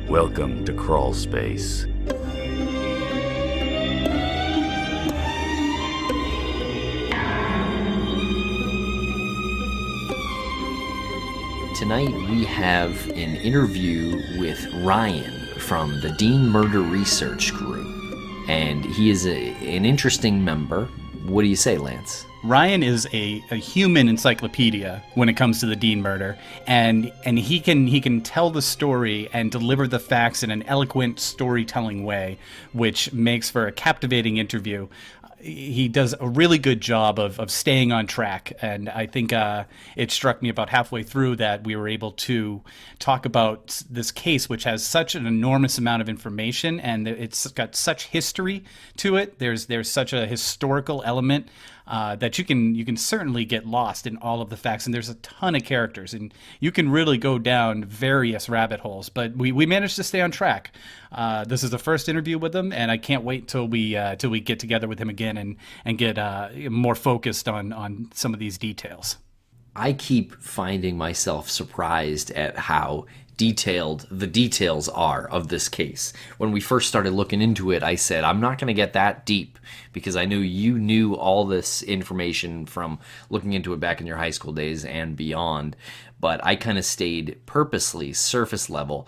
Welcome to Crawlspace. Tonight we have an interview with Ryan from the Dean Murder Research Group, and he is an interesting member. What do you say, Lance? Ryan is a human encyclopedia when it comes to the Dean murder, and he can tell the story and deliver the facts in an eloquent storytelling way, which makes for a captivating interview. He does a really good job of staying on track, and I think it struck me about halfway through that we were able to talk about this case, which has such an enormous amount of information, and it's got such history to it. There's such a historical element that you can certainly get lost in all of the facts, and there's a ton of characters, and you can really go down various rabbit holes. But we managed to stay on track. This is the first interview with him, and I can't wait till we get together with him again and get more focused on some of these details. I keep finding myself surprised at how detailed the details are of this case. When we first started looking into it, I said, I'm not going to get that deep because I knew you knew all this information from looking into it back in your high school days and beyond. But I kind of stayed purposely surface level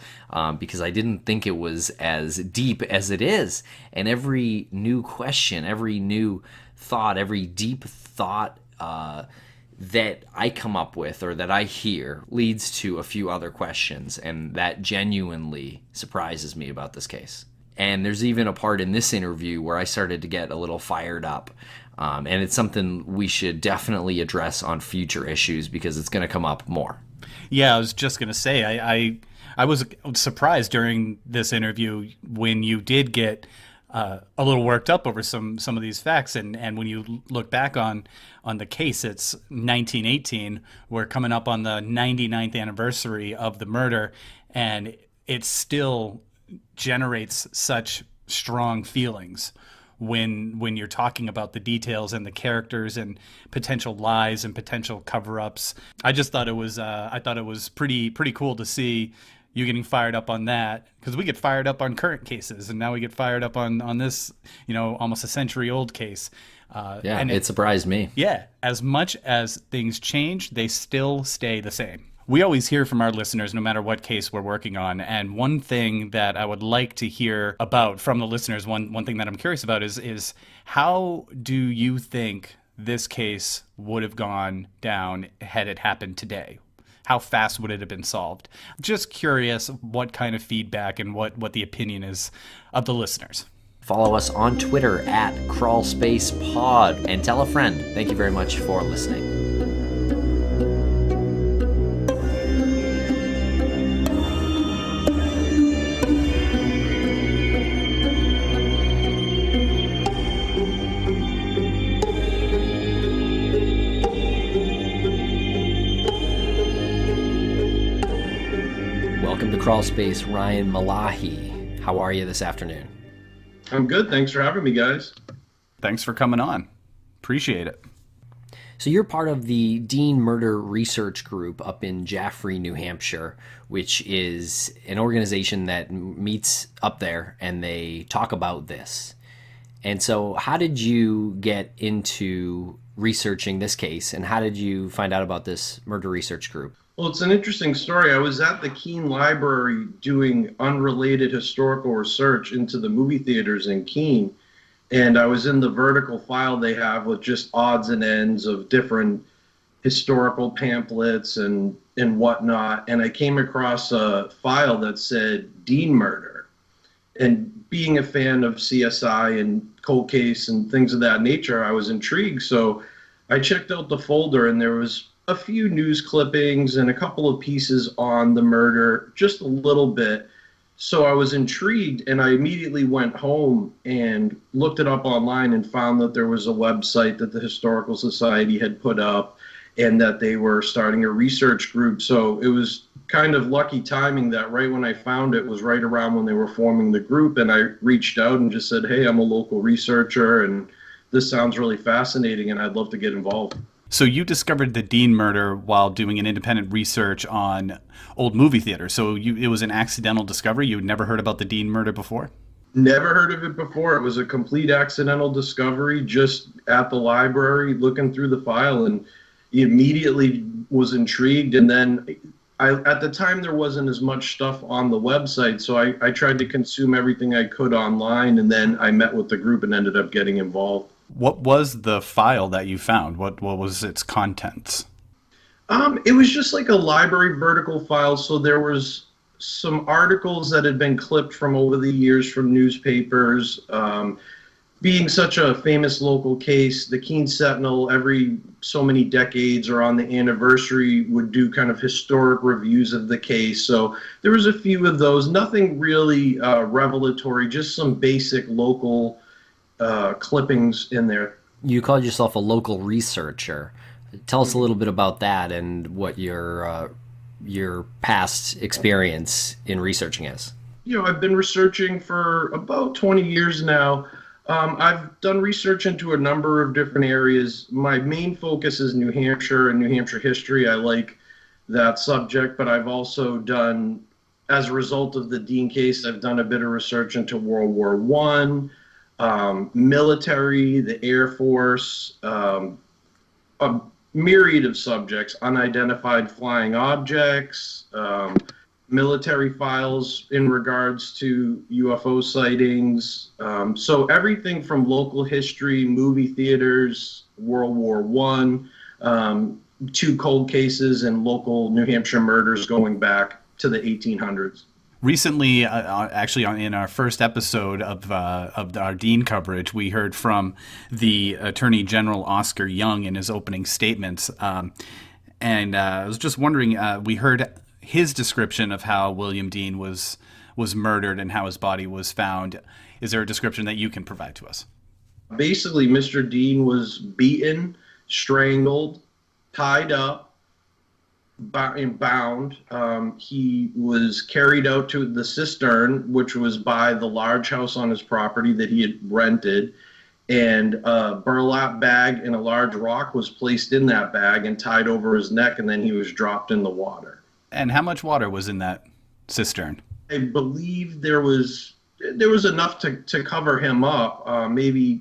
because I didn't think it was as deep as it is. And every new question, every new thought, every deep thought that I come up with or that I hear leads to a few other questions, and that genuinely surprises me about this case. And there's even a part in this interview where I started to get a little fired up, and it's something we should definitely address on future issues because it's going to come up more. Yeah, I was just going to say, I was surprised during this interview when you did get a little worked up over some of these facts, and when you look back on the case, it's 1918. We're coming up on the 99th anniversary of the murder, and it still generates such strong feelings when you're talking about the details and the characters and potential lies and potential cover-ups. I just thought it was pretty cool to see you getting fired up on that, because we get fired up on current cases, and now we get fired up on this, almost a century-old case. And it surprised me. Yeah, as much as things change, they still stay the same. We always hear from our listeners, no matter what case we're working on, and one thing that I would like to hear about from the listeners, one thing that I'm curious about is how do you think this case would have gone down had it happened today? How fast would it have been solved? Just curious what kind of feedback and what the opinion is of the listeners. Follow us on Twitter at CrawlspacePod and tell a friend. Thank you very much for listening. Welcome to Crawlspace, Ryan Mullahy. How are you this afternoon? I'm good. Thanks for having me, guys. Thanks for coming on. Appreciate it. So you're part of the Dean Murder Research Group up in Jaffrey, New Hampshire, which is an organization that meets up there and they talk about this. And so how did you get into researching this case, and how did you find out about this murder research group? Well, it's an interesting story. I was at the Keene Library doing unrelated historical research into the movie theaters in Keene, and I was in the vertical file they have with just odds and ends of different historical pamphlets and whatnot, and I came across a file that said Dean murder. And being a fan of CSI and cold case and things of that nature, I was intrigued. So I checked out the folder, and there was a few news clippings and a couple of pieces on the murder, just a little bit. So I was intrigued, and I immediately went home and looked it up online and found that there was a website that the Historical Society had put up and that they were starting a research group. So it was kind of lucky timing that right when I found it was right around when they were forming the group, and I reached out and just said, hey, I'm a local researcher and this sounds really fascinating and I'd love to get involved. So you discovered the Dean murder while doing an independent research on old movie theaters. So it was an accidental discovery. You had never heard about the Dean murder before? Never heard of it before. It was a complete accidental discovery just at the library, looking through the file, and immediately was intrigued. And then at the time, there wasn't as much stuff on the website, so I tried to consume everything I could online, and then I met with the group and ended up getting involved. What was the file that you found? What was its contents? It was just like a library vertical file, so there was some articles that had been clipped from over the years from newspapers. Being such a famous local case, the Keene Sentinel, every so many decades or on the anniversary, would do kind of historic reviews of the case. So there was a few of those, nothing really revelatory, just some basic local clippings in there. You called yourself a local researcher. Tell us a little bit about that and what your past experience in researching is. I've been researching for about 20 years now. I've done research into a number of different areas. My main focus is New Hampshire and New Hampshire history. I like that subject, but I've also done, as a result of the Dean case, I've done a bit of research into World War I, military, the Air Force, a myriad of subjects, unidentified flying objects, military files in regards to UFO sightings. So everything from local history, movie theaters, World War I, to cold cases and local New Hampshire murders going back to the 1800s. Recently, actually, in our first episode of our Dean coverage, we heard from the Attorney General Oscar Young in his opening statements. And I was just wondering, we heard his description of how William Dean was murdered and how his body was found. Is there a description that you can provide to us? Basically, Mr. Dean was beaten, strangled, tied up, and bound. He was carried out to the cistern, which was by the large house on his property that he had rented, and a burlap bag and a large rock was placed in that bag and tied over his neck, and then he was dropped in the water. And how much water was in that cistern? I believe there was enough to cover him up, maybe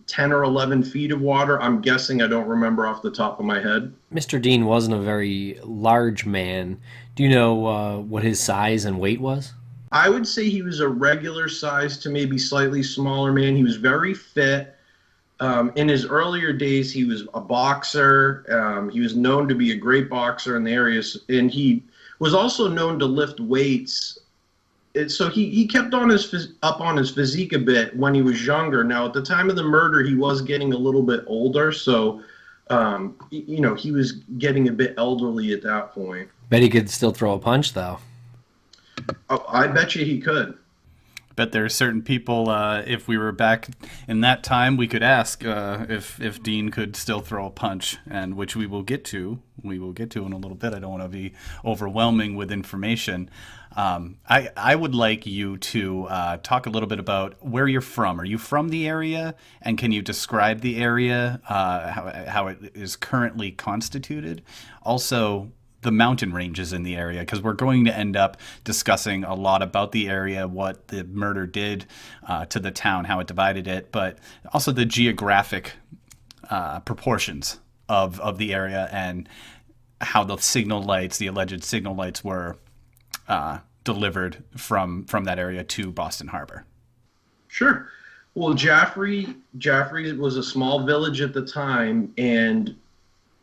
10 or 11 feet of water. I'm guessing, I don't remember off the top of my head. Mr. Dean wasn't a very large man. Do you know what his size and weight was? I would say he was a regular size to maybe slightly smaller man. He was very fit. In his earlier days, he was a boxer. He was known to be a great boxer in the area, and he was also known to lift weights. So he kept on up on his physique a bit when he was younger. Now, at the time of the murder, he was getting a little bit older, so he was getting a bit elderly at that point. Bet he could still throw a punch, though. Oh, I bet you he could. Bet there are certain people, if we were back in that time, we could ask if Dean could still throw a punch, and which we will get to. We will get to in a little bit. I don't want to be overwhelming with information. I would like you to talk a little bit about where you're from. Are you from the area, and can you describe the area, how it is currently constituted? Also, the mountain ranges in the area, because we're going to end up discussing a lot about the area, what the murder did to the town, how it divided it, but also the geographic proportions of the area and how the alleged signal lights were delivered from that area to Boston Harbor. Sure. Well, Jaffrey was a small village at the time, and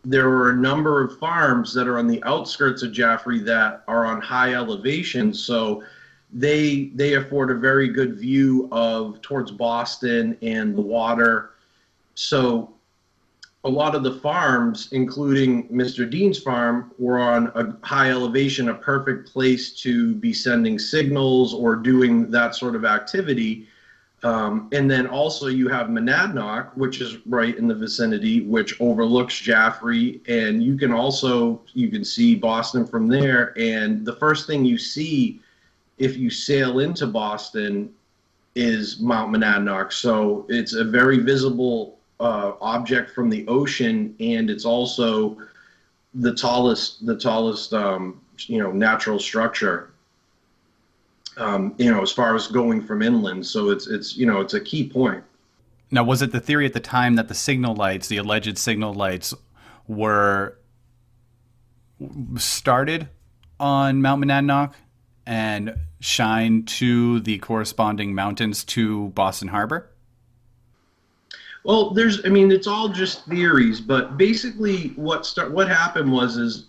there were a number of farms that are on the outskirts of Jaffrey that are on high elevation, so they afford a very good view towards Boston and the water. So a lot of the farms, including Mr. Dean's farm, were on a high elevation, a perfect place to be sending signals or doing that sort of activity. And then also you have Monadnock, which is right in the vicinity, which overlooks Jaffrey, and you can see Boston from there. And the first thing you see if you sail into Boston is Mount Monadnock. So it's a very visible object from the ocean, and it's also the tallest natural structure. As far as going from inland, so it's a key point. Now, was it the theory at the time that the alleged signal lights, were started on Mount Monadnock and shined to the corresponding mountains to Boston Harbor? Well, it's all just theories, but basically what happened was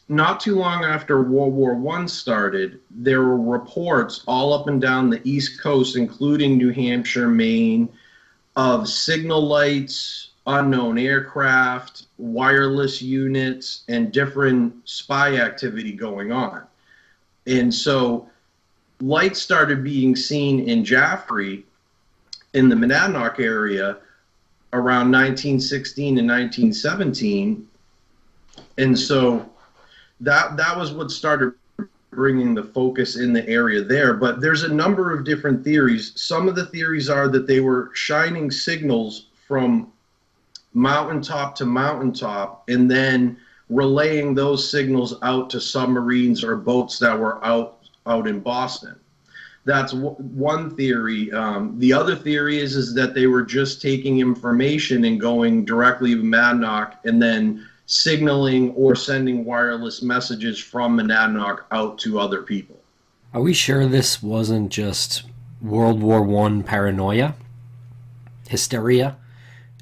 not too long after World War I started, there were reports all up and down the East Coast, including New Hampshire, Maine, of signal lights, unknown aircraft, wireless units, and different spy activity going on. And so lights started being seen in Jaffrey in the Monadnock area around 1916 and 1917. And so that was what started bringing the focus in the area there. But there's a number of different theories. Some of the theories are that they were shining signals from mountaintop to mountaintop and then relaying those signals out to submarines or boats that were out in Boston. That's one theory. The other theory is that they were just taking information and going directly to Monadnock and then signaling or sending wireless messages from Monadnock out to other people. Are we sure this wasn't just World War I paranoia? Hysteria?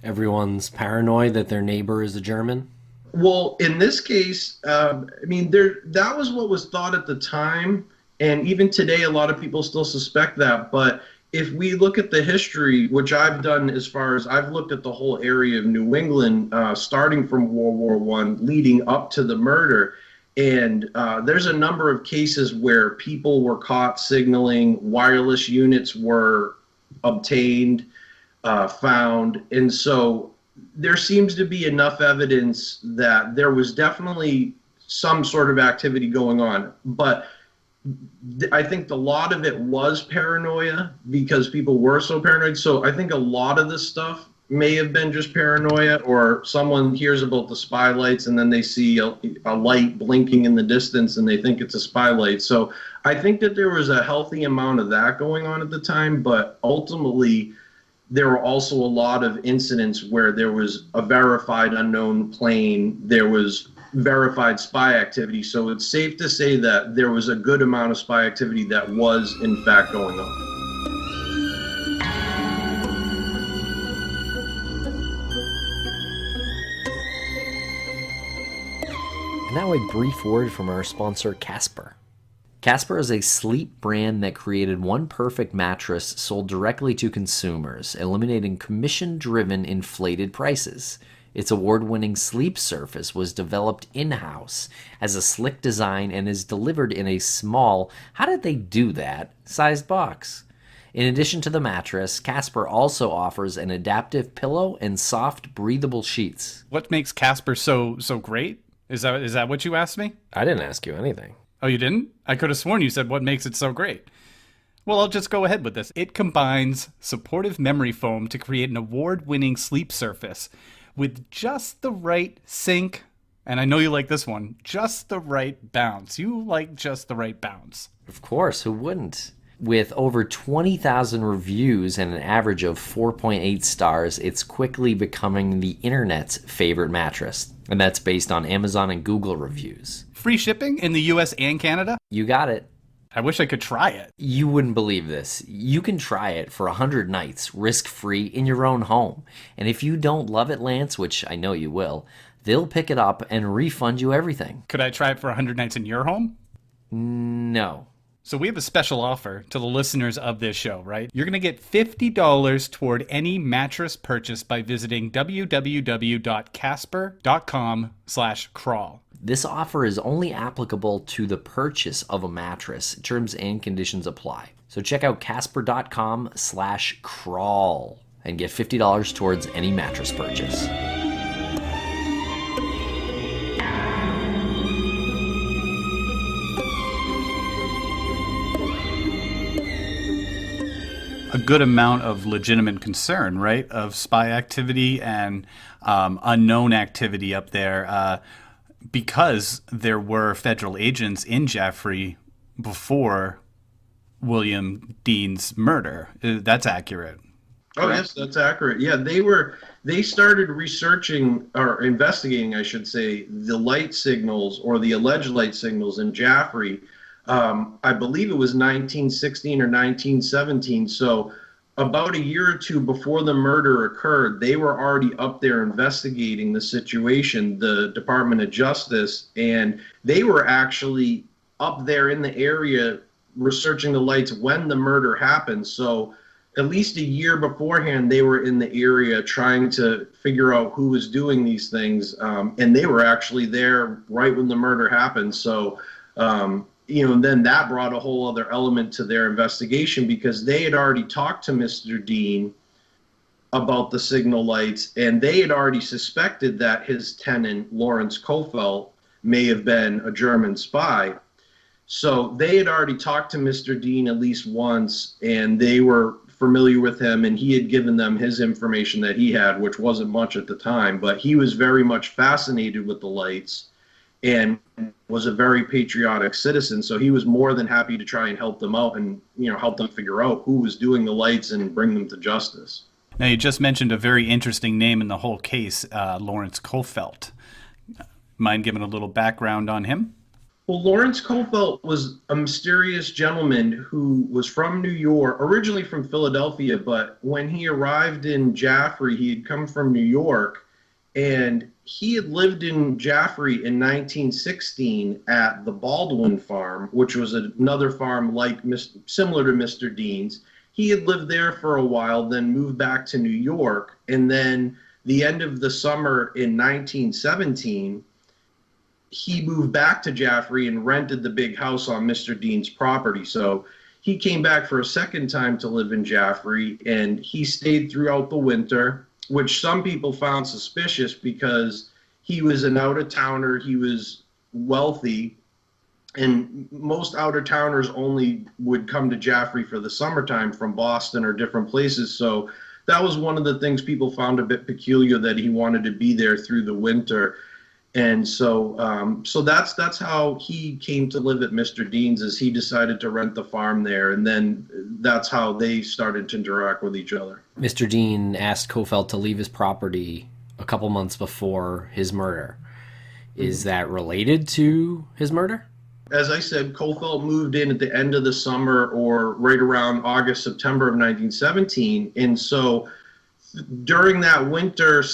Everyone's paranoid that their neighbor is a German? Well, in this case, that was what was thought at the time. And even today, a lot of people still suspect that. But if we look at the history, which I've done as far as I've looked at the whole area of New England, starting from World War I, leading up to the murder, and there's a number of cases where people were caught signaling, wireless units were obtained, found. And so there seems to be enough evidence that there was definitely some sort of activity going on. But I think a lot of it was paranoia because people were so paranoid. So I think a lot of this stuff may have been just paranoia, or someone hears about the spy lights and then they see a light blinking in the distance and they think it's a spy light. So I think that there was a healthy amount of that going on at the time, but ultimately there were also a lot of incidents where there was a verified unknown plane, there was verified spy activity. So it's safe to say that there was a good amount of spy activity that was in fact going on. And now a brief word from our sponsor, Casper. Casper is a sleep brand that created one perfect mattress sold directly to consumers, eliminating commission-driven inflated prices. Its award-winning sleep surface was developed in-house as a slick design and is delivered in a small, how did they do that, sized box. In addition to the mattress, Casper also offers an adaptive pillow and soft, breathable sheets. What makes Casper so great? Is that what you asked me? I didn't ask you anything. Oh, you didn't? I could have sworn you said what makes it so great. Well, I'll just go ahead with this. It combines supportive memory foam to create an award-winning sleep surface with just the right sink, and I know you like this one, just the right bounce. You like just the right bounce. Of course, who wouldn't? With over 20,000 reviews and an average of 4.8 stars, it's quickly becoming the internet's favorite mattress. And that's based on Amazon and Google reviews. Free shipping in the US and Canada? You got it. I wish I could try it. You wouldn't believe this. You can try it for 100 nights, risk-free, in your own home. And if you don't love it, Lance, which I know you will, they'll pick it up and refund you everything. Could I try it for 100 nights in your home? No. So we have a special offer to the listeners of this show, right? You're going to get $50 toward any mattress purchase by visiting www.casper.com/crawl. This offer is only applicable to the purchase of a mattress. Terms and conditions apply. So check out casper.com/crawl and get $50 towards any mattress purchase. a good amount of legitimate concern, right, of spy activity and unknown activity up there, because there were federal agents in Jaffrey before William Dean's murder. That's accurate. Oh, yes, that's accurate. Yeah, they started researching or investigating, I should say, the light signals or the alleged light signals in Jaffrey. I believe it was 1916 or 1917. So about a year or two before the murder occurred, they were already up there investigating the situation, the Department of Justice, and they were actually up there in the area researching the lights when the murder happened. So at least a year beforehand, they were in the area trying to figure out who was doing these things, and they were actually there right when the murder happened. So, then that brought a whole other element to their investigation, because they had already talked to Mr. Dean about the signal lights, and they had already suspected that his tenant, Lawrence Kofelt, may have been a German spy. So they had already talked to Mr. Dean at least once, and they were familiar with him, and he had given them his information that he had, which wasn't much at the time, but he was very much fascinated with the lights and was a very patriotic citizen. So he was more than happy to try and help them out and, help them figure out who was doing the lights and bring them to justice. Now, you just mentioned a very interesting name in the whole case, Lawrence Kofelt. Mind giving a little background on him? Well, Lawrence Kofelt was a mysterious gentleman who was from New York, originally from Philadelphia, but when he arrived in Jaffrey, he had come from New York, and he had lived in Jaffrey in 1916 at the Baldwin Farm, which was another farm similar to Mr. Dean's. He had lived there for a while, then moved back to New York, and then the end of the summer in 1917, he moved back to Jaffrey and rented the big house on Mr. Dean's property. So he came back for a second time to live in Jaffrey, and he stayed throughout the winter, which some people found suspicious because he was an out-of-towner, he was wealthy, and most out-of-towners only would come to Jaffrey for the summertime from Boston or different places. So that was one of the things people found a bit peculiar, that he wanted to be there through the winter. And so that's how he came to live at Mr. Dean's, is he decided to rent the farm there, and then that's how they started to interact with each other. Mr. Dean asked Kofelt to leave his property a couple months before his murder. Is that related to his murder? As I said, Kofelt moved in at the end of the summer, or right around August, September of 1917, and so during that winter /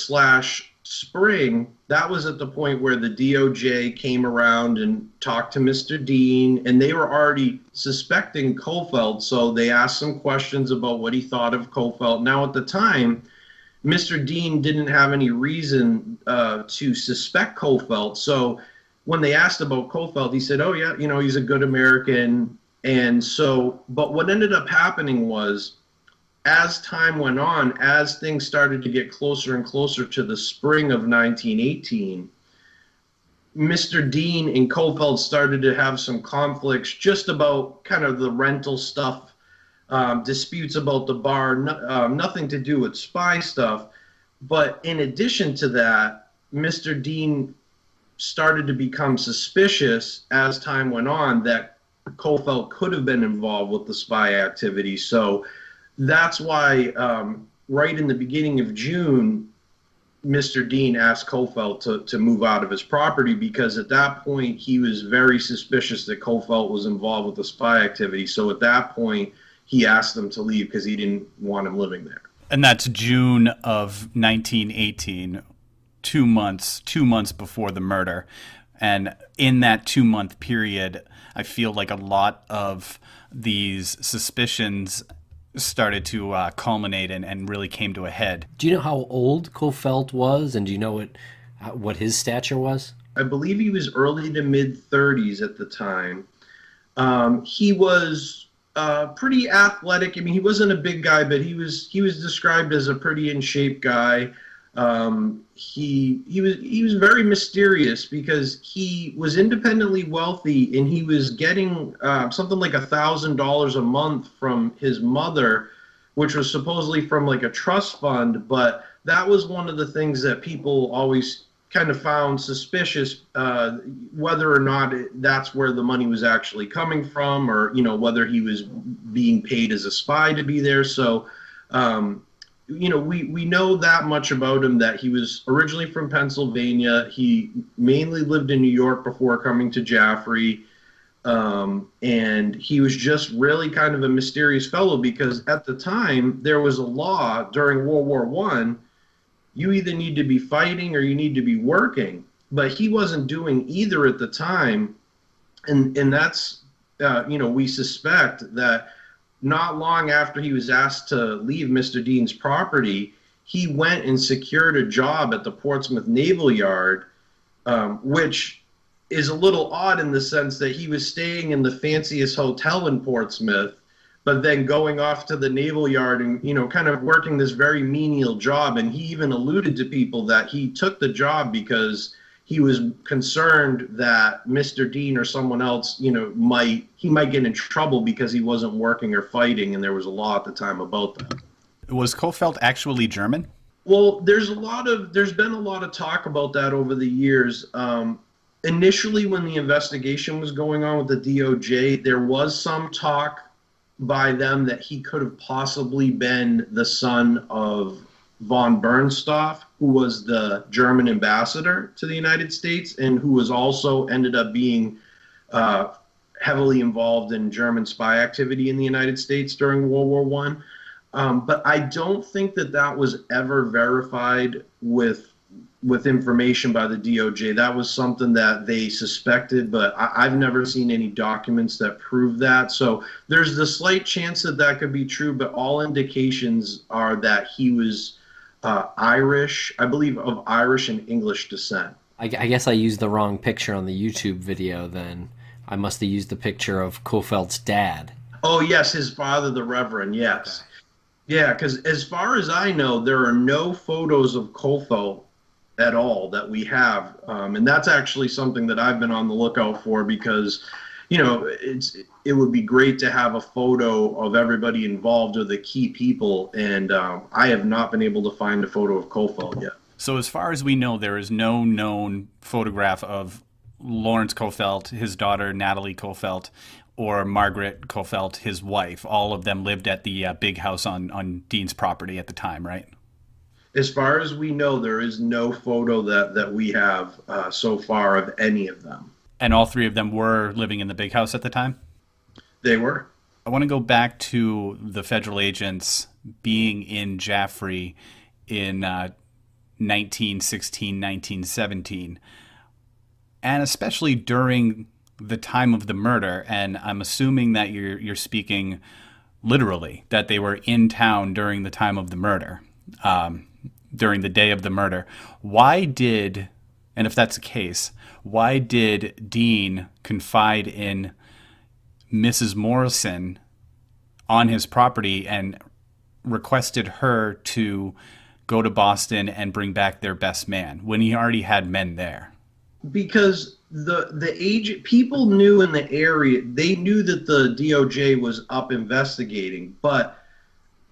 spring, that was at the point where the DOJ came around and talked to Mr. Dean, and they were already suspecting Kofelt, so they asked some questions about what he thought of Kofelt. Now, at the time, Mr. Dean didn't have any reason to suspect Kofelt, so when they asked about Kofelt, he said, oh yeah, he's a good American. And so, but what ended up happening was, as time went on, as things started to get closer and closer to the spring of 1918, Mr. Dean and Kofelt started to have some conflicts just about kind of the rental stuff, disputes about the bar, nothing to do with spy stuff. But in addition to that, Mr. Dean started to become suspicious as time went on that Kofelt could have been involved with the spy activity. So that's why right in the beginning of June, Mr. Dean asked Kofelt to move out of his property, because at that point he was very suspicious that Kofelt was involved with the spy activity. So at that point, he asked them to leave because he didn't want him living there. And that's June of 1918, 2 months before the murder. And in that 2-month period, I feel like a lot of these suspicions started to culminate and really came to a head. Do you know how old Kofelt was, and do you know what his stature was? I believe he was early to mid-30s at the time. He was pretty athletic. I mean, he wasn't a big guy, but he was described as a pretty in shape guy. He was very mysterious because he was independently wealthy, and he was getting something like $1,000 a month from his mother, which was supposedly from like a trust fund, but that was one of the things that people always kind of found suspicious, whether or not that's where the money was actually coming from, or whether he was being paid as a spy to be there. So we know that much about him, that he was originally from Pennsylvania. He mainly lived in New York before coming to Jaffrey. And he was just really kind of a mysterious fellow, because at the time there was a law during World War I, you either need to be fighting or you need to be working, but he wasn't doing either at the time. And that's, we suspect that not long after he was asked to leave Mr. Dean's property, he went and secured a job at the Portsmouth Naval Yard, which is a little odd in the sense that he was staying in the fanciest hotel in Portsmouth, but then going off to the Naval Yard and, kind of working this very menial job. And he even alluded to people that he took the job because he was concerned that Mr. Dean or someone else, might get in trouble because he wasn't working or fighting, and there was a law at the time about that. Was Kofeld actually German? Well, there's been a lot of talk about that over the years. Initially, when the investigation was going on with the DOJ, there was some talk by them that he could have possibly been the son of von Bernstorff, who was the German ambassador to the United States and who was also ended up being heavily involved in German spy activity in the United States during World War I. But I don't think that was ever verified with information by the DOJ. That was something that they suspected, but I've never seen any documents that prove that. So there's the slight chance that could be true, but all indications are that he was Irish, I believe of Irish and English descent. I guess I used the wrong picture on the YouTube video then. I must have used the picture of Kofeld's dad. Oh, yes, his father, the Reverend, yes. Okay. Yeah, because as far as I know, there are no photos of Kofeld at all that we have, and that's actually something that I've been on the lookout for, because it would be great to have a photo of everybody involved or the key people, and I have not been able to find a photo of Kofeld yet. So as far as we know, there is no known photograph of Lawrence Kofeld, his daughter Natalie Kofeld, or Margaret Kofeld, his wife. All of them lived at the big house on Dean's property at the time, right? As far as we know, there is no photo that we have so far of any of them. And all three of them were living in the big house at the time? They were. I want to go back to the federal agents being in Jaffrey in 1916, 1917, and especially during the time of the murder. And I'm assuming that you're speaking literally, that they were in town during the time of the murder. During the day of the murder. And if that's the case, why did Dean confide in Mrs. Morrison on his property and requested her to go to Boston and bring back their best man when he already had men there? Because the people knew in the area, they knew that the DOJ was up investigating, but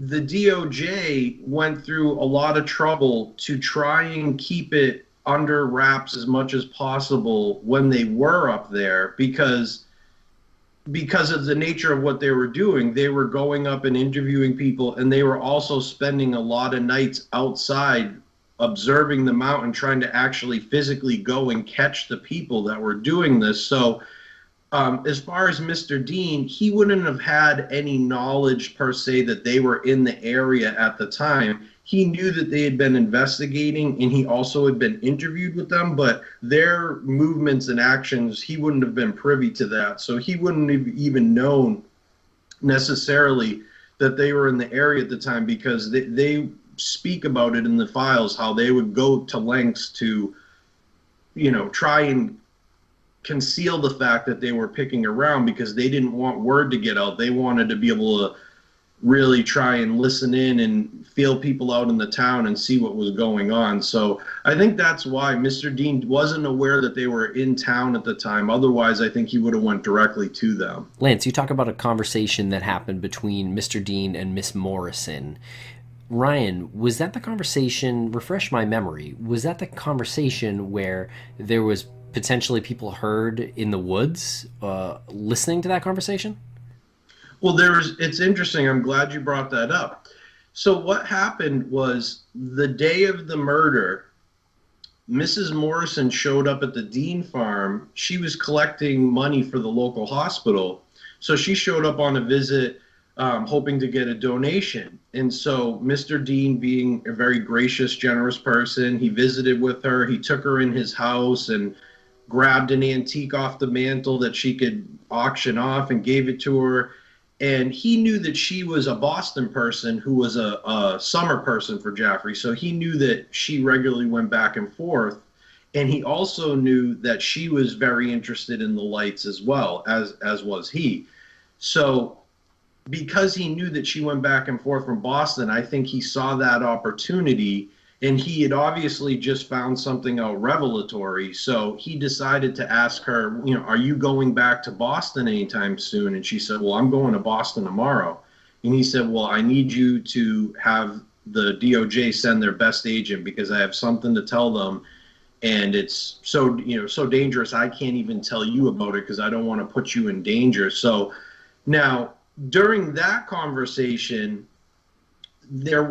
the DOJ went through a lot of trouble to try and keep it under wraps as much as possible when they were up there, because of the nature of what they were doing. They were going up and interviewing people, and they were also spending a lot of nights outside observing the mountain, trying to actually physically go and catch the people that were doing this. So as far as Mr. Dean, he wouldn't have had any knowledge per se that they were in the area at the time. He knew that they had been investigating, and he also had been interviewed with them, but their movements and actions, he wouldn't have been privy to that. So he wouldn't have even known necessarily that they were in the area at the time, because they speak about it in the files, how they would go to lengths to, try and conceal the fact that they were picking around, because they didn't want word to get out. They wanted to be able to really try and listen in and feel people out in the town and see what was going on. So I think that's why Mr. Dean wasn't aware that they were in town at the time. Otherwise, I think he would have went directly to them. Lance, you talk about a conversation that happened between Mr. Dean and Miss Morrison. Ryan, was that the conversation, refresh my memory, was that the conversation where there was potentially people heard in the woods listening to that conversation? Well, it's interesting. I'm glad you brought that up. So what happened was the day of the murder, Mrs. Morrison showed up at the Dean farm. She was collecting money for the local hospital. So she showed up on a visit hoping to get a donation. And so Mr. Dean, being a very gracious, generous person, he visited with her. He took her in his house and grabbed an antique off the mantle that she could auction off and gave it to her. And he knew that she was a Boston person who was a summer person for Jaffrey. So he knew that she regularly went back and forth. And he also knew that she was very interested in the lights as well, as was he. So because he knew that she went back and forth from Boston, I think he saw that opportunity. And he had obviously just found something out revelatory. So he decided to ask her, are you going back to Boston anytime soon? And she said, well, I'm going to Boston tomorrow. And he said, well, I need you to have the DOJ send their best agent because I have something to tell them. And it's so dangerous. I can't even tell you about it because I don't want to put you in danger. So now during that conversation, there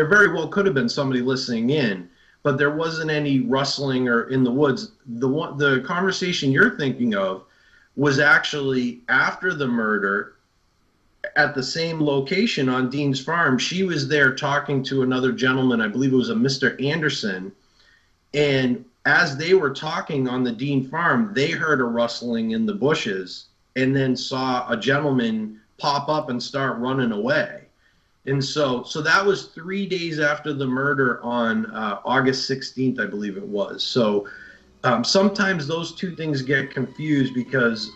very well could have been somebody listening in, but there wasn't any rustling or in the woods. The conversation you're thinking of was actually after the murder at the same location on Dean's farm. She was there talking to another gentleman, I believe it was a Mr. Anderson. And as they were talking on the Dean farm, they heard a rustling in the bushes and then saw a gentleman pop up and start running away. And so that was 3 days after the murder on August 16th, I believe it was. So sometimes those two things get confused because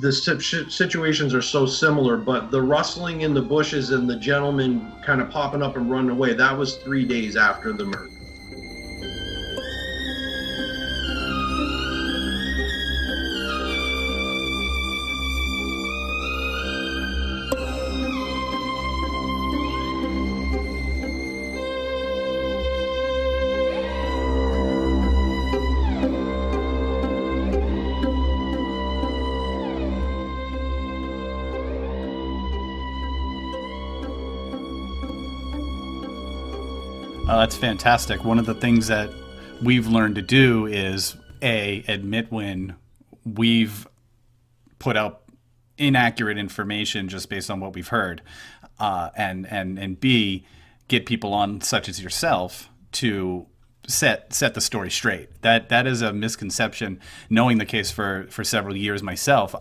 the situations are so similar, but the rustling in the bushes and the gentleman kind of popping up and running away, that was 3 days after the murder. That's fantastic. One of the things that we've learned to do is admit when we've put out inaccurate information just based on what we've heard, and B, get people on such as yourself to set the story straight. That is a misconception. Knowing the case for several years myself,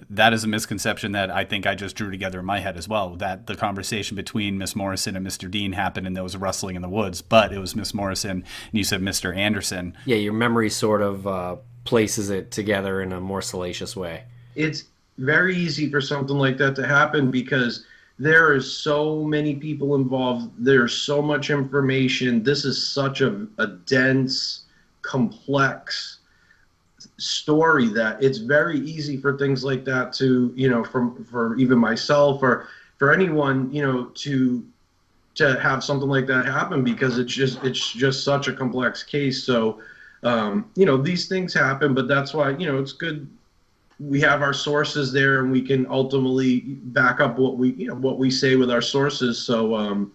that is a misconception that I think I just drew together in my head as well, that the conversation between Miss Morrison and Mr. Dean happened and there was rustling in the woods, but it was Miss Morrison and you said Mr. Anderson. Yeah, your memory sort of places it together in a more salacious way. It's very easy for something like that to happen because there is so many people involved. There's so much information. This is such a dense, complex story that it's very easy for things like that to, for even myself or for anyone, to have something like that happen because it's just such a complex case. So, these things happen, but that's why, it's good. We have our sources there and we can ultimately back up what we say with our sources. So,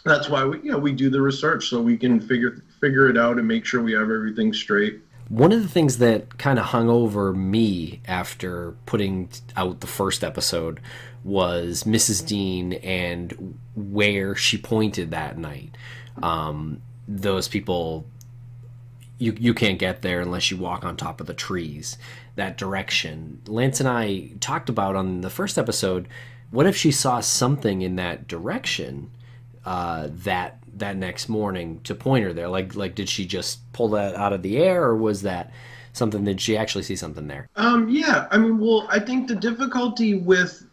that's why we do the research so we can figure it out and make sure we have everything straight. One of the things that kind of hung over me after putting out the first episode was Mrs. Dean and where she pointed that night. Those people, you can't get there unless you walk on top of the trees. That direction. Lance and I talked about on the first episode, what if she saw something in that direction that next morning to point her there? Like did she just pull that out of the air, or was that something, did she actually see something there? Yeah, I think the difficulty with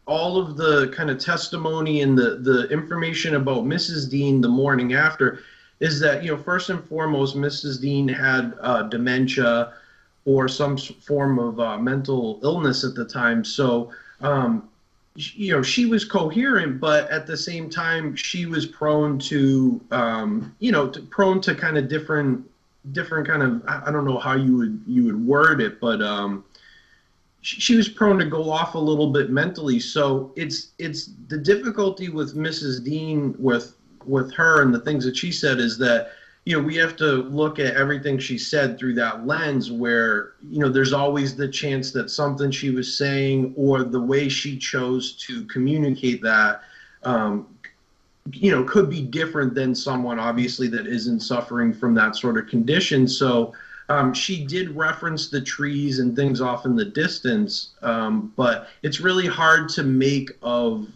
all of the kind of testimony and the information about Mrs. Dean the morning after is that, first and foremost, Mrs. Dean had dementia or some form of mental illness at the time. So, she was coherent, but at the same time, she was prone to, prone to kind of different kind of, I don't know how you would word it, but she was prone to go off a little bit mentally. So it's the difficulty with Mrs. Dean with her and the things that she said is that, we have to look at everything she said through that lens where, there's always the chance that something she was saying or the way she chose to communicate that, could be different than someone obviously that isn't suffering from that sort of condition. So she did reference the trees and things off in the distance, but it's really hard to make of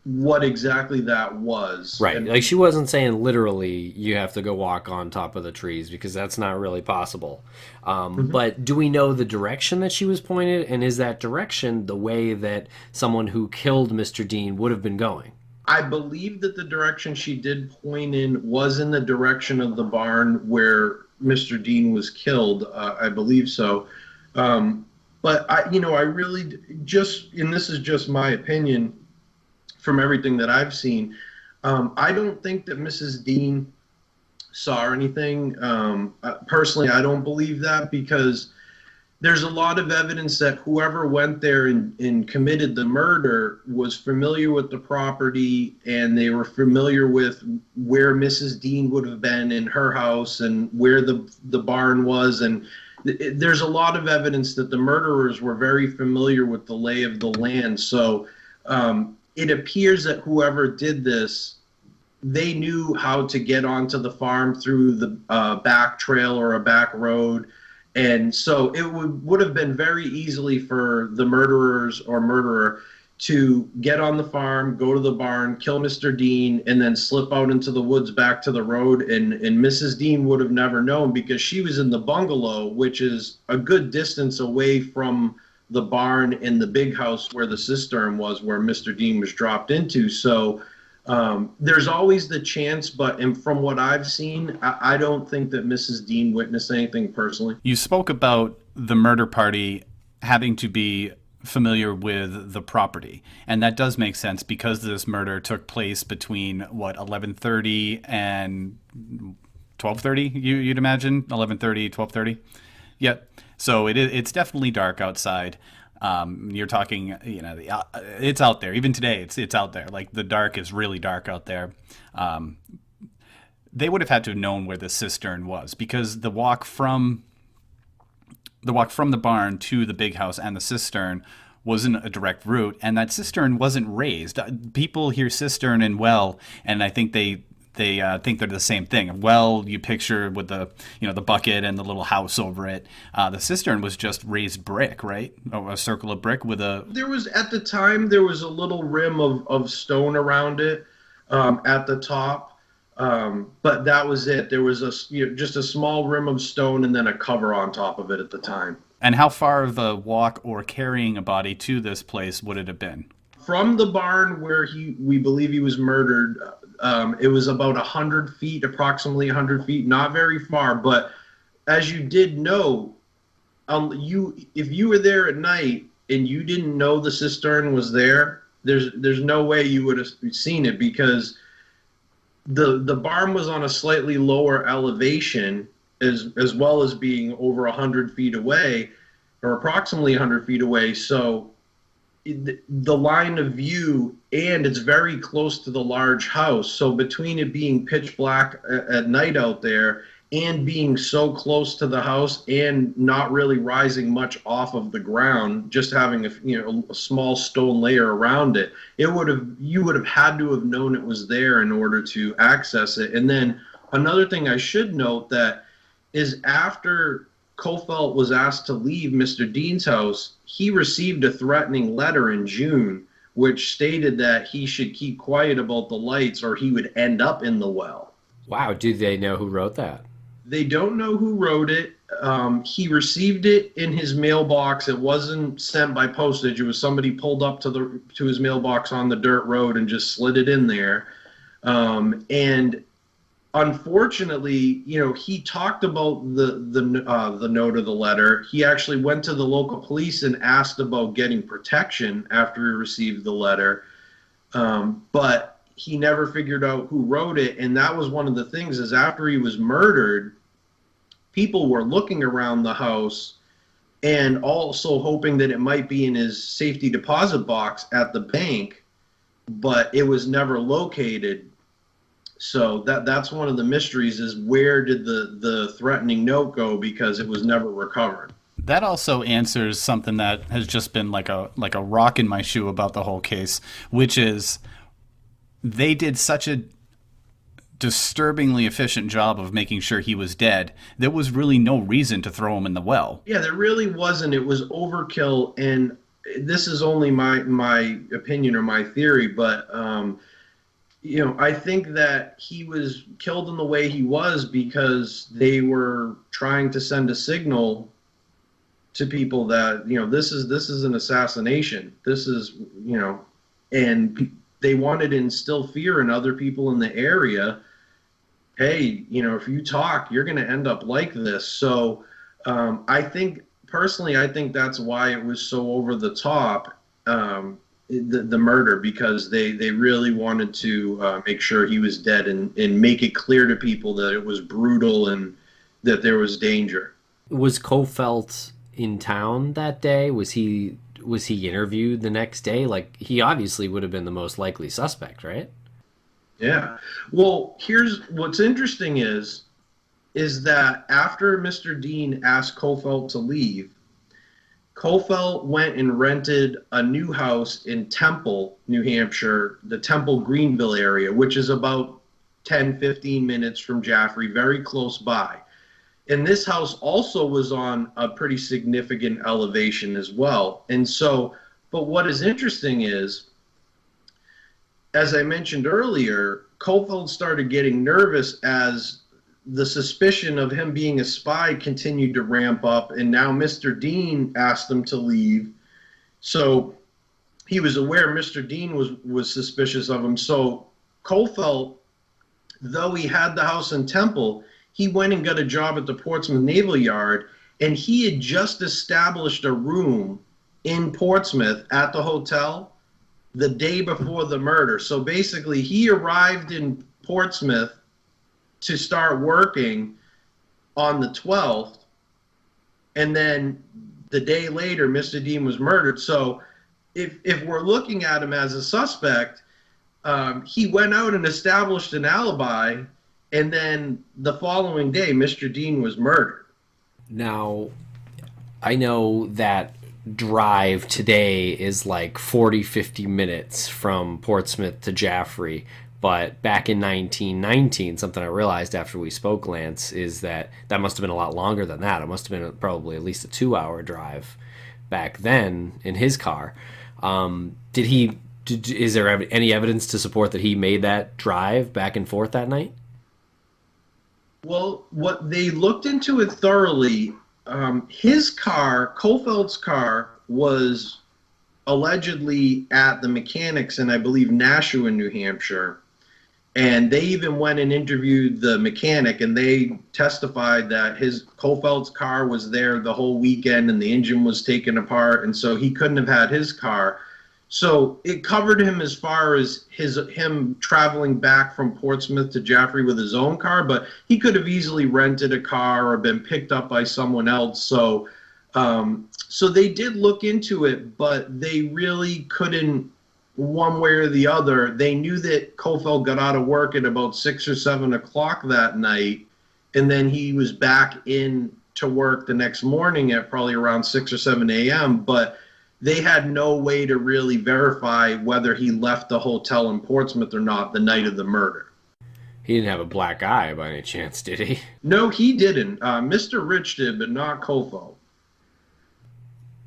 what exactly that was. Right. And, like she wasn't saying literally you have to go walk on top of the trees because that's not really possible. But do we know the direction that she was pointed? And is that direction the way that someone who killed Mr. Dean would have been going? I believe that the direction she did point in was in the direction of the barn where Mr. Dean was killed. I believe so. But I really just, and this is just my opinion from everything that I've seen, I don't think that Mrs. Dean saw anything. Personally, I don't believe that because there's a lot of evidence that whoever went there and committed the murder was familiar with the property and they were familiar with where Mrs. Dean would have been in her house and where the barn was. And there's a lot of evidence that the murderers were very familiar with the lay of the land. So it appears that whoever did this, they knew how to get onto the farm through the back trail or a back road. And so it would have been very easily for the murderers or murderer to get on the farm, go to the barn, kill Mr. Dean, and then slip out into the woods back to the road. And Mrs. Dean would have never known because she was in the bungalow, which is a good distance away from the barn and the big house where the cistern was, where Mr. Dean was dropped into. So there's always the chance, but from what I've seen, I don't think that Mrs. Dean witnessed anything personally. You spoke about the murder party having to be familiar with the property, and that does make sense because this murder took place between 11:30 and 12:30. You'd imagine 11:30, 12:30. Yep. So it's definitely dark outside. You're talking, it's out there. Even today, it's out there. Like the dark is really dark out there. They would have had to have known where the cistern was because the walk from the barn to the big house and the cistern wasn't a direct route, and that cistern wasn't raised. People hear cistern and well, and I think they think they're the same thing. Well, you picture with the the bucket and the little house over it. The cistern was just raised brick, right? A circle of brick with a. There was at the time there was a little rim of stone around it at the top, but that was it. There was just a small rim of stone and then a cover on top of it at the time. And how far of a walk or carrying a body to this place would it have been? From the barn where we believe he was murdered. It was about 100 feet, approximately 100 feet, not very far. But as you did know, if you were there at night and you didn't know the cistern was there, there's no way you would have seen it because the barn was on a slightly lower elevation as well as being over 100 feet away or approximately 100 feet away. So the line of view, and it's very close to the large house. So between it being pitch black at night out there and being so close to the house and not really rising much off of the ground, just having a small stone layer around it, you would have had to have known it was there in order to access it. And then another thing I should note that is after Kofelt was asked to leave Mr. Dean's house, he received a threatening letter in June, which stated that he should keep quiet about the lights or he would end up in the well. Wow, do they know who wrote that? They don't know who wrote it. he received it in his mailbox. It wasn't sent by postage. It was somebody pulled up to his mailbox on the dirt road and just slid it in there. And unfortunately, he talked about the note of the letter. He actually went to the local police and asked about getting protection after he received the letter. But he never figured out who wrote it. And that was one of the things, is after he was murdered, people were looking around the house and also hoping that it might be in his safety deposit box at the bank, but it was never located. So that's one of the mysteries, is where did the threatening note go, because it was never recovered. That also answers something that has just been like a rock in my shoe about the whole case, which is they did such a disturbingly efficient job of making sure he was dead. There was really no reason to throw him in the well. Yeah, there really wasn't. It was overkill, and this is only my opinion or my theory, but I think that he was killed in the way he was because they were trying to send a signal to people that this is an assassination. This is and they wanted to instill fear in other people in the area. Hey, if you talk, you're going to end up like this. So I think that's why it was so over the top, the murder, because they really wanted to make sure he was dead and make it clear to people that it was brutal and that there was danger. Was Kofelt in town that day? Was he interviewed the next day? Like, he obviously would have been the most likely suspect, right? Yeah. Well, here's what's interesting is that after Mr. Dean asked Kofelt to leave, Kofelt went and rented a new house in Temple, New Hampshire, the Temple Greenville area, which is about 10, 15 minutes from Jaffrey, very close by. And this house also was on a pretty significant elevation as well. And so, but what is interesting is, as I mentioned earlier, Kofelt started getting nervous as the suspicion of him being a spy continued to ramp up, and now Mr. Dean asked him to leave. So he was aware Mr. Dean was suspicious of him. So Kofelt, though he had the house in Temple, he went and got a job at the Portsmouth Naval Yard, and he had just established a room in Portsmouth at the hotel the day before the murder. So basically, he arrived in Portsmouth to start working on the 12th, and then the day later, Mr. Dean was murdered. So if we're looking at him as a suspect, he went out and established an alibi, and then the following day, Mr. Dean was murdered. Now, I know that drive today is like 40-50 minutes from Portsmouth to Jaffrey, but back in 1919, something I realized after we spoke, Lance, is that must have been a lot longer than that. It must have been probably at least a 2-hour drive back then in his car. Is there any evidence to support that he made that drive back and forth that night? Well, what they looked into it thoroughly. His car, Kofelt's car, was allegedly at the mechanics in, I believe, Nashua, New Hampshire. And they even went and interviewed the mechanic, and they testified that Kofelt's car was there the whole weekend and the engine was taken apart, and so he couldn't have had his car. So it covered him as far as him traveling back from Portsmouth to Jaffrey with his own car, but he could have easily rented a car or been picked up by someone else. So they did look into it, but they really couldn't, one way or the other. They knew that Kofelt got out of work at about 6 or 7 o'clock that night, and then he was back in to work the next morning at probably around 6 or 7 a.m., but they had no way to really verify whether he left the hotel in Portsmouth or not the night of the murder. He didn't have a black eye by any chance, did he? No, he didn't. Mr. Rich did, but not Kofelt.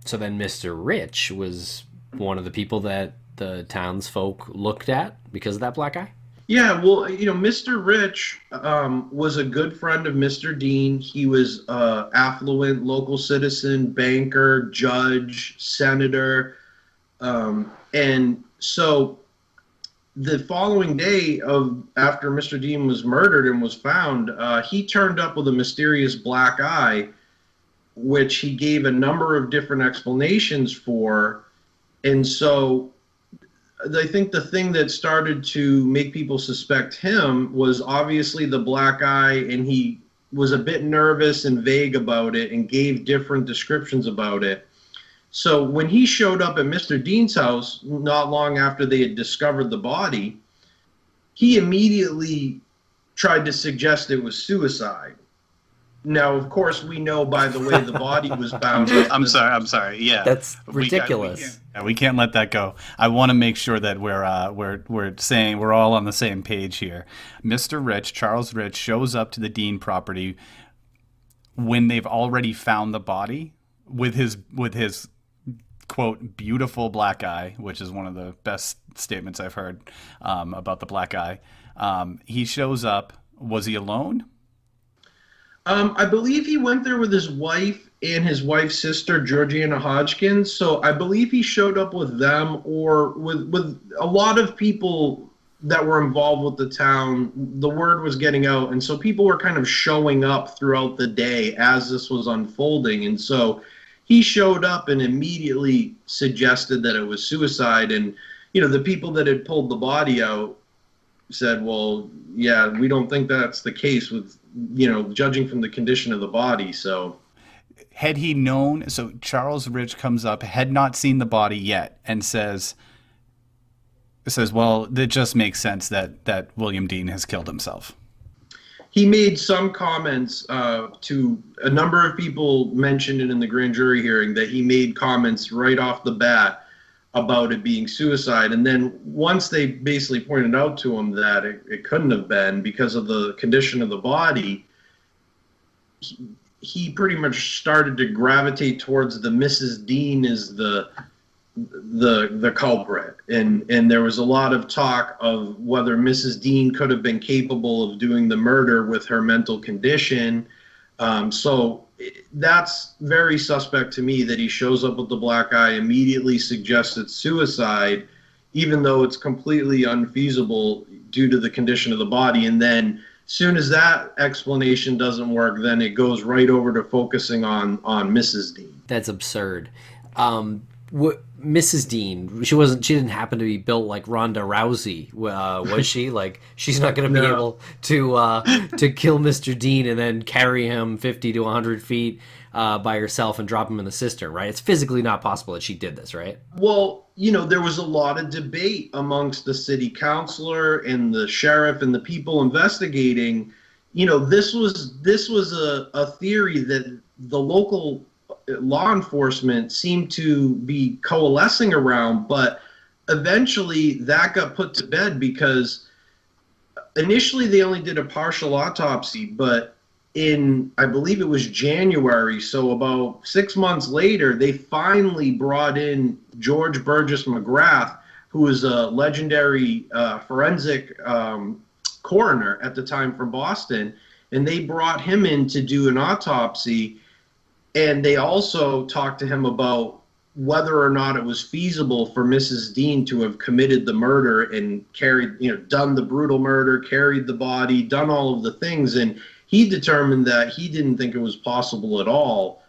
So then Mr. Rich was one of the people that the townsfolk looked at because of that black eye? Yeah, well, Mr. Rich was a good friend of Mr. Dean. He was affluent local citizen, banker, judge, senator. And so the following day after Mr. Dean was murdered and was found, he turned up with a mysterious black eye, which he gave a number of different explanations for. And so I think the thing that started to make people suspect him was obviously the black eye, and he was a bit nervous and vague about it and gave different descriptions about it. So when he showed up at Mr. Dean's house not long after they had discovered the body, he immediately tried to suggest it was suicide. Now, of course, we know by the way the body was found. I'm sorry. Yeah, That's ridiculous. We can't let that go. I want to make sure that we're saying we're all on the same page here. Mr. Rich, Charles Rich, shows up to the Dean property when they've already found the body with his quote beautiful black eye, which is one of the best statements I've heard about the black eye. He shows up. Was he alone? I believe he went there with his wife and his wife's sister, Georgiana Hodgkins. So I believe he showed up with them or with a lot of people that were involved with the town. The word was getting out, and so people were kind of showing up throughout the day as this was unfolding. And so he showed up and immediately suggested that it was suicide. And, the people that had pulled the body out said, well, yeah, we don't think that's the case with, judging from the condition of the body. So had he known, so Charles Rich comes up, had not seen the body yet, and says, well, it just makes sense that William Dean has killed himself. He made some comments to a number of people mentioned it in the grand jury hearing that he made comments right off the bat about it being suicide. And then once they basically pointed out to him that it couldn't have been because of the condition of the body, he pretty much started to gravitate towards the Mrs. Dean as the culprit. And there was a lot of talk of whether Mrs. Dean could have been capable of doing the murder with her mental condition. So that's very suspect to me that he shows up with the black eye, immediately suggests it's suicide, even though it's completely unfeasible due to the condition of the body. And then soon as that explanation doesn't work, then it goes right over to focusing on Mrs. Dean. That's absurd. Mrs. Dean, she didn't happen to be built like Ronda Rousey, was she? Like, she's not going to be able to kill Mr. Dean and then carry him 50 to 100 feet by herself and drop him in the cistern, right? It's physically not possible that she did this, right? Well, there was a lot of debate amongst the city councilor and the sheriff and the people investigating. This was a theory that the local law enforcement seemed to be coalescing around, but eventually that got put to bed because initially they only did a partial autopsy, but in, I believe it was January, so about 6 months later, they finally brought in George Burgess McGrath, who was a legendary forensic coroner at the time from Boston, and they brought him in to do an autopsy. And they also talked to him about whether or not it was feasible for Mrs. Dean to have committed the murder and done the brutal murder, carried the body, done all of the things. And he determined that he didn't think it was possible at all.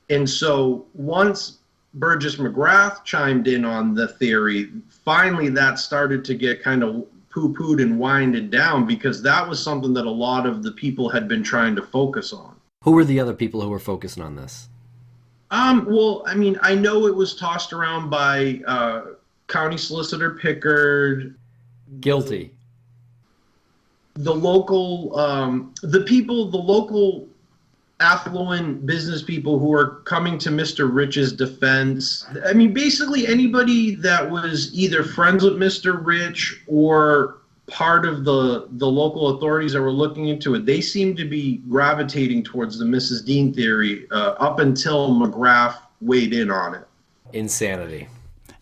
And so once Burgess McGrath chimed in on the theory, finally that started to get kind of poo-pooed and winded down because that was something that a lot of the people had been trying to focus on. Who were the other people who were focusing on this? Well, I mean, I know it was tossed around by County Solicitor Pickard. Guilty. The local, the local affluent business people who were coming to Mr. Rich's defense. I mean, basically anybody that was either friends with Mr. Rich or part of the local authorities that were looking into it, they seemed to be gravitating towards the Mrs. Dean theory up until McGrath weighed in on it. Insanity.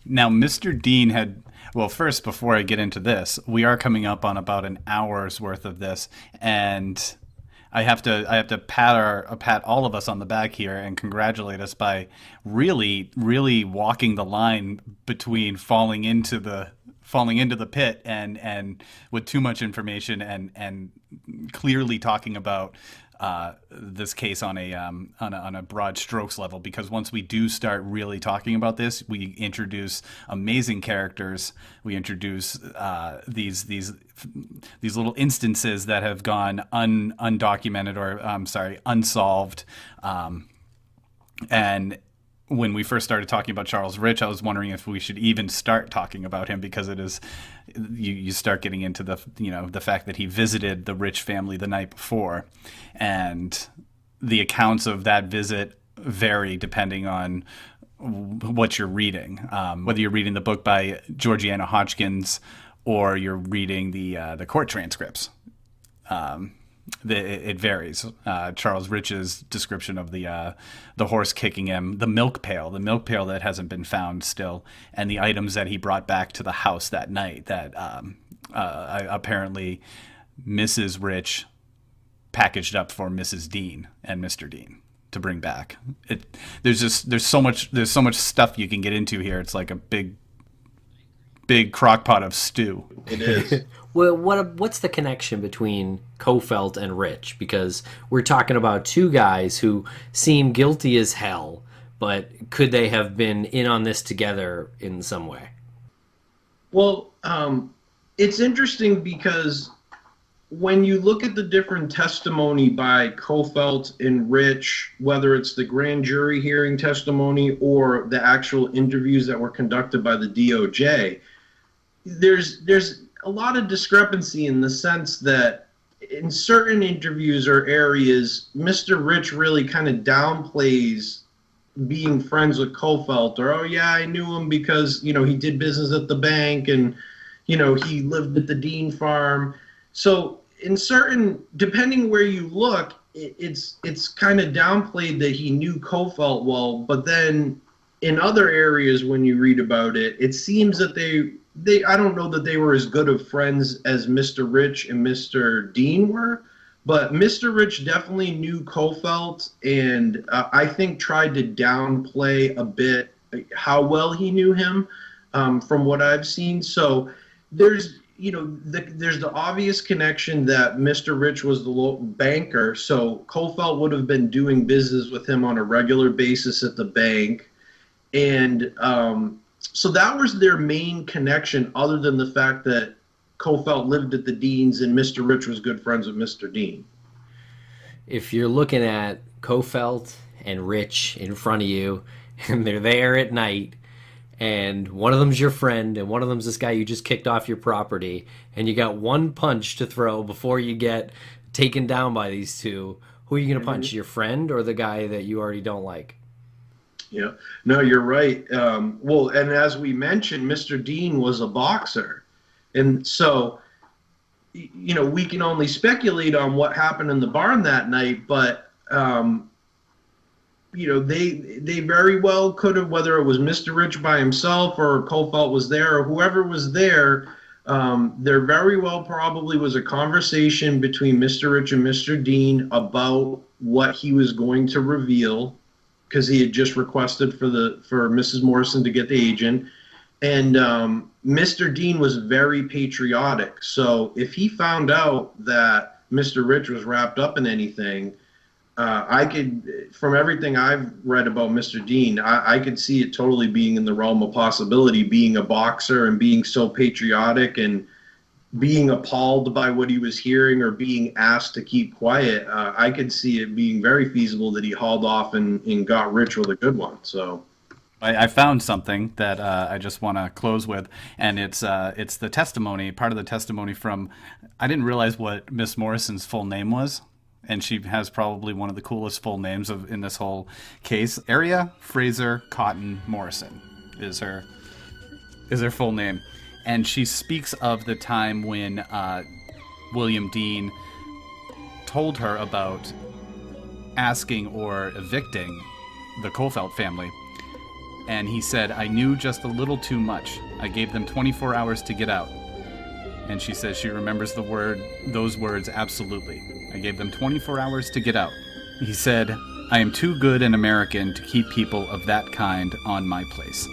Now, Mr. Dean had, Well, first, before I get into this, we are coming up on about an hour's worth of this, and I have to pat all of us on the back here and congratulate us by really walking the line between falling into the pit and with too much information and clearly talking about this case on a broad strokes level, because once we do start really talking about this, we introduce amazing characters. We introduce these little instances that have gone undocumented or unsolved, and when we first started talking about Charles Rich, I was wondering if we should even start talking about him, because it is, you start getting into the fact that he visited the Rich family the night before, and the accounts of that visit vary depending on what you're reading, whether you're reading the book by Georgiana Hodgkins or you're reading the court transcripts. It varies. Charles Rich's description of the horse kicking him, the milk pail that hasn't been found still, and the items that he brought back to the house that night that apparently Mrs. Rich packaged up for Mrs. Dean and Mr. Dean to bring back. There's so much stuff you can get into here. It's like a big crock pot of stew. It is. Well, what's the connection between Kofelt and Rich? Because we're talking about two guys who seem guilty as hell, but could they have been in on this together in some way? Well, it's interesting because when you look at the different testimony by Kofelt and Rich, whether it's the grand jury hearing testimony or the actual interviews that were conducted by the DOJ, there's a lot of discrepancy in the sense that in certain interviews or areas, Mr. Rich really kind of downplays being friends with Kofelt, or, oh yeah, I knew him because, he did business at the bank and, he lived at the Dean farm. So in certain, depending where you look, it's kind of downplayed that he knew Kofelt well, but then in other areas when you read about it, it seems that they I don't know that they were as good of friends as Mr. Rich and Mr. Dean were, but Mr. Rich definitely knew Kofelt, and I think tried to downplay a bit how well he knew him, from what I've seen. So there's the obvious connection that Mr. Rich was the local banker, so Kofelt would have been doing business with him on a regular basis at the bank, and so that was their main connection, other than the fact that Kofelt lived at the Deans and Mr. Rich was good friends with Mr. Dean. If you're looking at Kofelt and Rich in front of you, and they're there at night, and one of them's your friend, and one of them's this guy you just kicked off your property, and you got one punch to throw before you get taken down by these two, who are you going to punch, your friend or the guy that you already don't like? Yeah, no, you're right. Well, and as we mentioned, Mr. Dean was a boxer. And so, we can only speculate on what happened in the barn that night, but, they very well could have, whether it was Mr. Rich by himself or Kofelt was there or whoever was there, there very well probably was a conversation between Mr. Rich and Mr. Dean about what he was going to reveal, because he had just requested for Mrs. Morrison to get the agent. And Mr. Dean was very patriotic. So if he found out that Mr. Rich was wrapped up in anything, I could, from everything I've read about Mr. Dean, I could see it totally being in the realm of possibility, being a boxer and being so patriotic and being appalled by what he was hearing or being asked to keep quiet. I could see it being very feasible that he hauled off and got Rich with a good one. So I found something that I just want to close with, and it's the testimony, part of the testimony from, I didn't realize what Miss Morrison's full name was, and she has probably one of the coolest full names in this whole case. Aria Fraser Cotton Morrison is her full name. And she speaks of the time when William Dean told her about asking or evicting the Kofelt family. And he said, "I knew just a little too much. I gave them 24 hours to get out." And she says she remembers those words absolutely. "I gave them 24 hours to get out." He said, "I am too good an American to keep people of that kind on my place."